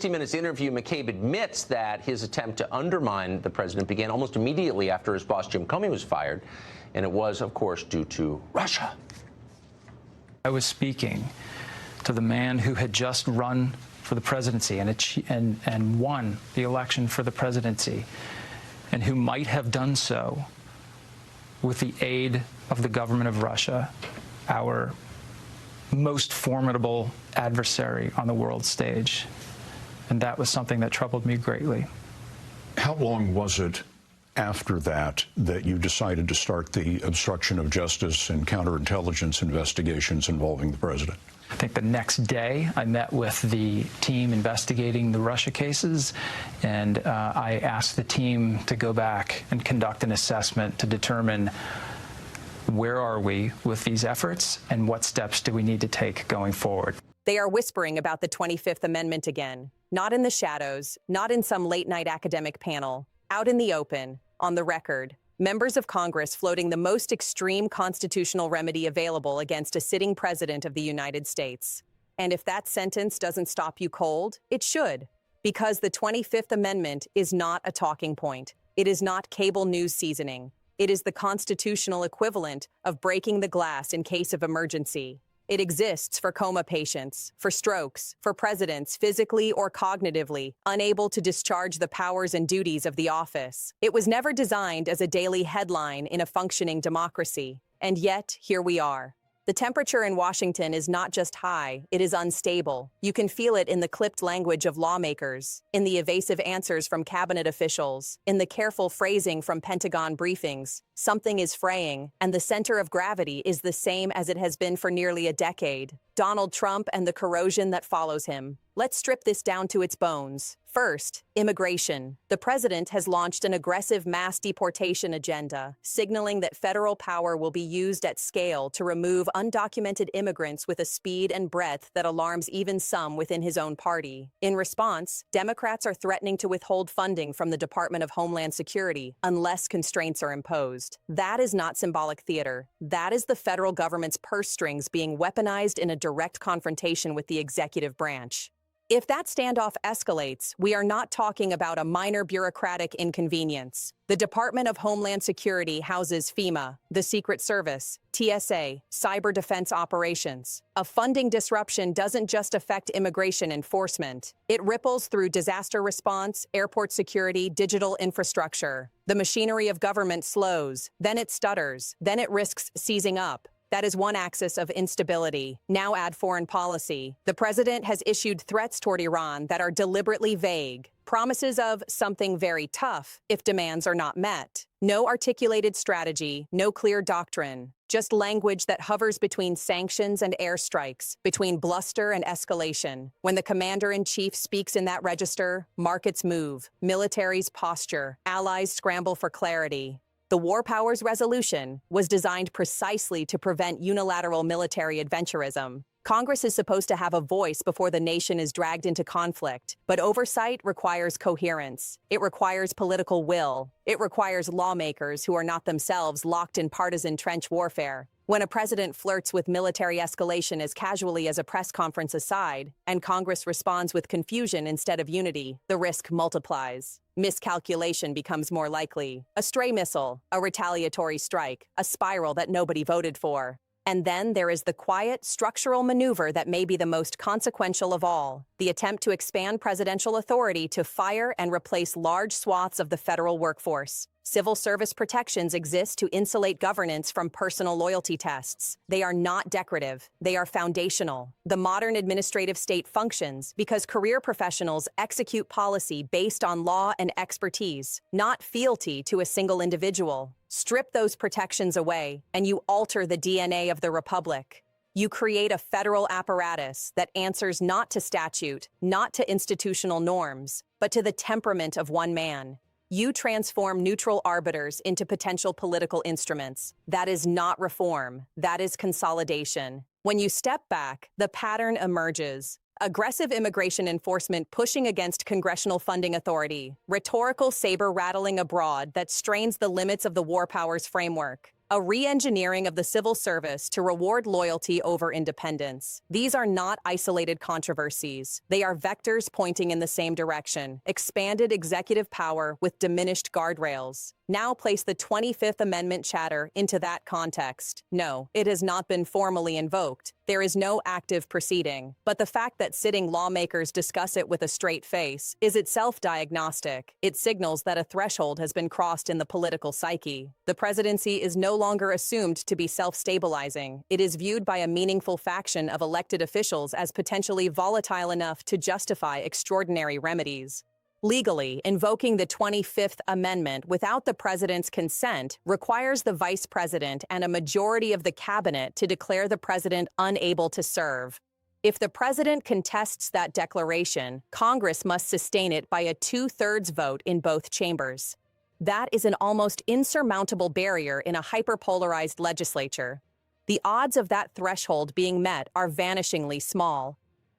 Minutes interview, McCabe admits that his attempt to undermine the president began almost immediately after his boss, Jim Comey, was fired. And it was, of course, due to Russia. I was speaking to the man who had just run for the presidency and won the election for the presidency, and who might have done so with the aid of the government of Russia, our most formidable adversary on the world stage. And that was something that troubled me greatly. How long was it after that you decided to start the obstruction of justice and counterintelligence investigations involving the president? I think the next day I met with the team investigating the Russia cases, and I asked the team to go back and conduct an assessment to determine where are we with these efforts and what steps do we need to take going forward. They are whispering about the 25th Amendment again, not in the shadows, not in some late-night academic panel, out in the open, on the record. Members of Congress floating the most extreme constitutional remedy available against a sitting president of the United States. And if that sentence doesn't stop you cold, it should, because the 25th Amendment is not a talking point. It is not cable news seasoning. It is the constitutional equivalent of breaking the glass in case of emergency. It exists for coma patients, for strokes, for presidents physically or cognitively unable to discharge the powers and duties of the office. It was never designed as a daily headline in a functioning democracy. And yet, here we are. The temperature in Washington is not just high, it is unstable. You can feel it in the clipped language of lawmakers, in the evasive answers from cabinet officials, in the careful phrasing from Pentagon briefings. Something is fraying, and the center of gravity is the same as it has been for nearly a decade. Donald Trump and the corrosion that follows him. Let's strip this down to its bones. First, immigration. The president has launched an aggressive mass deportation agenda, signaling that federal power will be used at scale to remove undocumented immigrants with a speed and breadth that alarms even some within his own party. In response, Democrats are threatening to withhold funding from the Department of Homeland Security unless constraints are imposed. That is not symbolic theater. That is the federal government's purse strings being weaponized in a direct confrontation with the executive branch. If that standoff escalates, we are not talking about a minor bureaucratic inconvenience. The Department of Homeland Security houses FEMA, the Secret Service, TSA, cyber defense operations. A funding disruption doesn't just affect immigration enforcement. It ripples through disaster response, airport security, digital infrastructure. The machinery of government slows, then it stutters, then it risks seizing up. That is one axis of instability. Now add foreign policy. The president has issued threats toward Iran that are deliberately vague. Promises of something very tough if demands are not met. No articulated strategy, no clear doctrine. Just language that hovers between sanctions and airstrikes, between bluster and escalation. When the commander-in-chief speaks in that register, markets move, militaries posture, allies scramble for clarity. The War Powers Resolution was designed precisely to prevent unilateral military adventurism. Congress is supposed to have a voice before the nation is dragged into conflict, but oversight requires coherence. It requires political will. It requires lawmakers who are not themselves locked in partisan trench warfare. When a president flirts with military escalation as casually as a press conference aside, and Congress responds with confusion instead of unity, the risk multiplies. Miscalculation becomes more likely. A stray missile, a retaliatory strike, a spiral that nobody voted for. And then there is the quiet, structural maneuver that may be the most consequential of all, the attempt to expand presidential authority to fire and replace large swaths of the federal workforce. Civil service protections exist to insulate governance from personal loyalty tests. They are not decorative. They are foundational. The modern administrative state functions because career professionals execute policy based on law and expertise, not fealty to a single individual. Strip those protections away, and you alter the DNA of the republic. You create a federal apparatus that answers not to statute, not to institutional norms, but to the temperament of one man. You transform neutral arbiters into potential political instruments. That is not reform. That is consolidation. When you step back, the pattern emerges. Aggressive immigration enforcement pushing against congressional funding authority. Rhetorical saber rattling abroad that strains the limits of the war powers framework. a re-engineering of the civil service to reward loyalty over independence. These are not isolated controversies. They are vectors pointing in the same direction, expanded executive power with diminished guardrails. Now place the 25th Amendment chatter into that context. No, it has not been formally invoked. There is no active proceeding. But the fact that sitting lawmakers discuss it with a straight face is itself diagnostic. It signals that a threshold has been crossed in the political psyche. The presidency is no longer assumed to be self-stabilizing. It is viewed by a meaningful faction of elected officials as potentially volatile enough to justify extraordinary remedies. Legally, invoking the 25th Amendment without the president's consent requires the vice president and a majority of the cabinet to declare the president unable to serve. If the president contests that declaration, Congress must sustain it by a 2/3 vote in both chambers. That is an almost insurmountable barrier in a hyperpolarized legislature. The odds of that threshold being met are vanishingly small.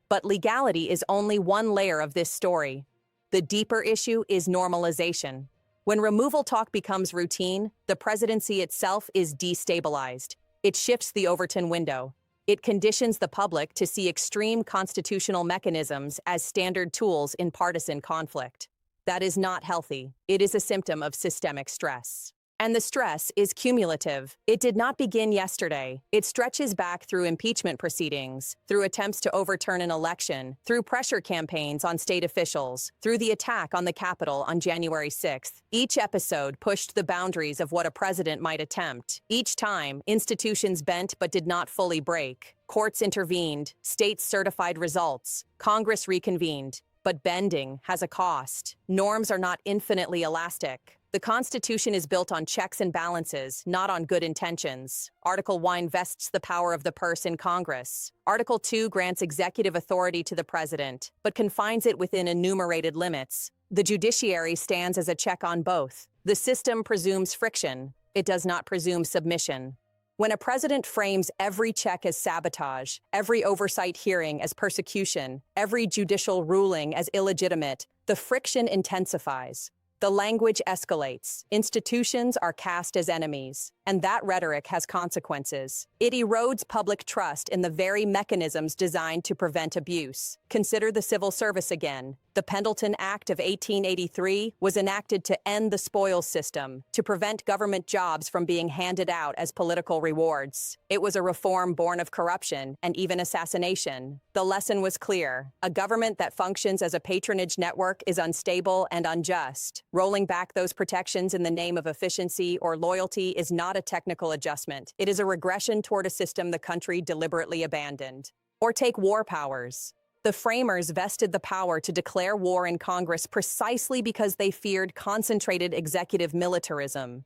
But legality is only one layer of this story. The deeper issue is normalization. When removal talk becomes routine, the presidency itself is destabilized. It shifts the Overton window. It conditions the public to see extreme constitutional mechanisms as standard tools in partisan conflict. That is not healthy. It is a symptom of systemic stress. And the stress is cumulative. It did not begin yesterday. It stretches back through impeachment proceedings, through attempts to overturn an election, through pressure campaigns on state officials, through the attack on the Capitol on January 6th. Each episode pushed the boundaries of what a president might attempt. Each time, institutions bent but did not fully break. Courts intervened, states certified results, Congress reconvened. But bending has a cost. Norms are not infinitely elastic. The Constitution is built on checks and balances, not on good intentions. Article 1 vests the power of the purse in Congress. Article 2 grants executive authority to the president, but confines it within enumerated limits. The judiciary stands as a check on both. The system presumes friction. It does not presume submission. When a president frames every check as sabotage, every oversight hearing as persecution, every judicial ruling as illegitimate, the friction intensifies. The language escalates. Institutions are cast as enemies, and that rhetoric has consequences. It erodes public trust in the very mechanisms designed to prevent abuse. Consider the civil service again. The Pendleton Act of 1883 was enacted to end the spoils system, to prevent government jobs from being handed out as political rewards. It was a reform born of corruption and even assassination. The lesson was clear. A government that functions as a patronage network is unstable and unjust. Rolling back those protections in the name of efficiency or loyalty is not a technical adjustment. It is a regression toward a system the country deliberately abandoned. Or take war powers. The framers vested the power to declare war in Congress precisely because they feared concentrated executive militarism.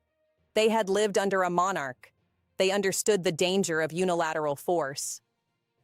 They had lived under a monarch. They understood the danger of unilateral force.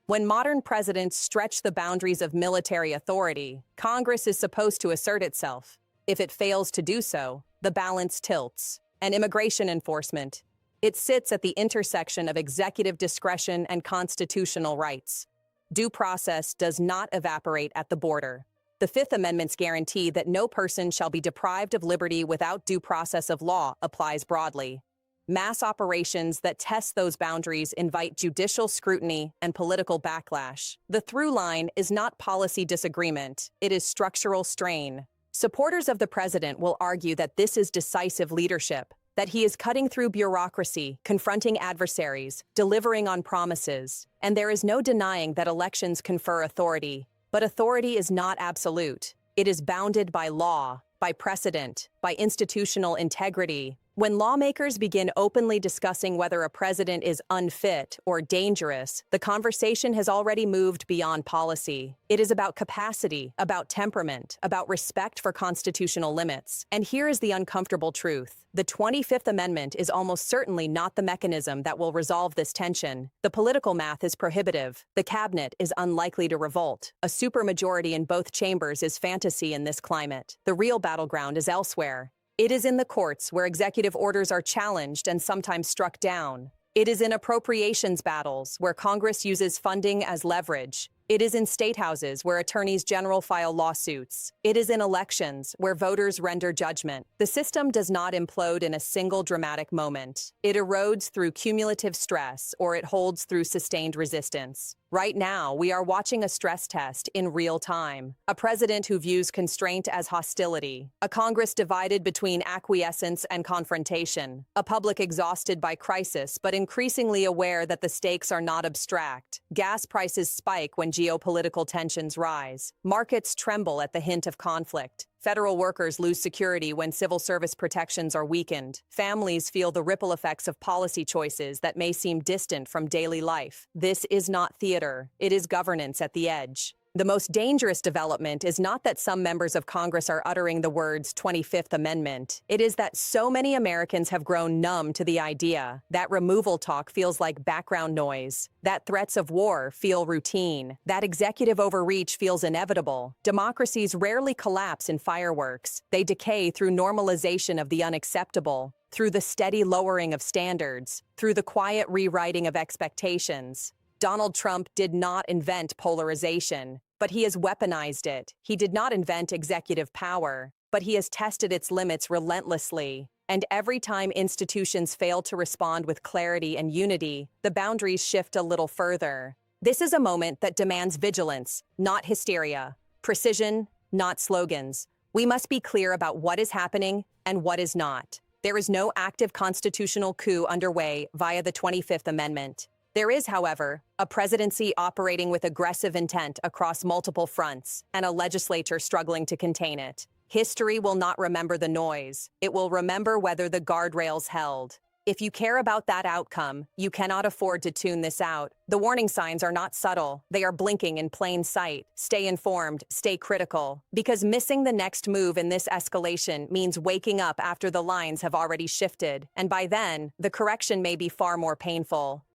When modern presidents stretch the boundaries of military authority, Congress is supposed to assert itself. If it fails to do so, the balance tilts. And immigration enforcement. It sits at the intersection of executive discretion and constitutional rights. Due process does not evaporate at the border. The Fifth Amendment's guarantee that no person shall be deprived of liberty without due process of law applies broadly. Mass operations that test those boundaries invite judicial scrutiny and political backlash. The through line is not policy disagreement, it is structural strain. Supporters of the president will argue that this is decisive leadership, that he is cutting through bureaucracy, confronting adversaries, delivering on promises. And there is no denying that elections confer authority. But authority is not absolute. It is bounded by law, by precedent, by institutional integrity. When lawmakers begin openly discussing whether a president is unfit or dangerous, the conversation has already moved beyond policy. It is about capacity, about temperament, about respect for constitutional limits. And here is the uncomfortable truth. The 25th Amendment is almost certainly not the mechanism that will resolve this tension. The political math is prohibitive. The cabinet is unlikely to revolt. A supermajority in both chambers is fantasy in this climate. The real battleground is elsewhere. It is in the courts where executive orders are challenged and sometimes struck down. It is in appropriations battles where Congress uses funding as leverage. It is in state houses where attorneys general file lawsuits. It is in elections where voters render judgment. The system does not implode in a single dramatic moment. It erodes through cumulative stress, or it holds through sustained resistance. Right now, we are watching a stress test in real time. A president who views constraint as hostility. A Congress divided between acquiescence and confrontation. A public exhausted by crisis, but increasingly aware that the stakes are not abstract. Gas prices spike when geopolitical tensions rise. Markets tremble at the hint of conflict. Federal workers lose security when civil service protections are weakened. Families feel the ripple effects of policy choices that may seem distant from daily life. This is not theater. It is governance at the edge. The most dangerous development is not that some members of Congress are uttering the words 25th Amendment. It is that so many Americans have grown numb to the idea that removal talk feels like background noise, that threats of war feel routine, that executive overreach feels inevitable. Democracies rarely collapse in fireworks. They decay through normalization of the unacceptable, through the steady lowering of standards, through the quiet rewriting of expectations. Donald Trump did not invent polarization, but he has weaponized it. He did not invent executive power, but he has tested its limits relentlessly. And every time institutions fail to respond with clarity and unity, the boundaries shift a little further. This is a moment that demands vigilance, not hysteria, precision, not slogans. We must be clear about what is happening and what is not. There is no active constitutional coup underway via the 25th Amendment. There is, however, a presidency operating with aggressive intent across multiple fronts, and a legislature struggling to contain it. History will not remember the noise. It will remember whether the guardrails held. If you care about that outcome, you cannot afford to tune this out. The warning signs are not subtle. They are blinking in plain sight. Stay informed, stay critical. Because missing the next move in this escalation means waking up after the lines have already shifted. And by then, the correction may be far more painful.